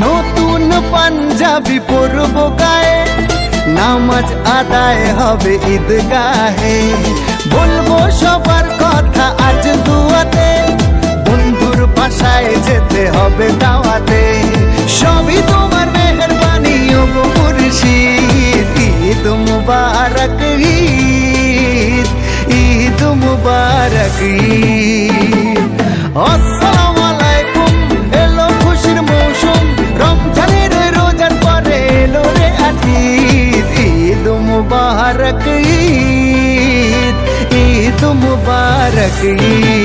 নতুন পাঞ্জাবি পরব গায়ে, নামাজ আদায় হবে ঈদগাহে। বলবো সবার কথা আজ দুয়াতে, বন্ধুর বাসায় যেতে হবে দাওয়াতে। সবই তোমার মেহেরবানি ও গো মুর্শিদ। ঈদ মুবারক ঈদ, ঈদ মুবারক ঈদ। আসসালামু আলাইকুম, এলো খুশির মৌসুম, রমজানের রোজার পরে এলো রে আজ ঈদ। ঈদ মুবারক ঈদ, ঈদ মুবারক ঈদ।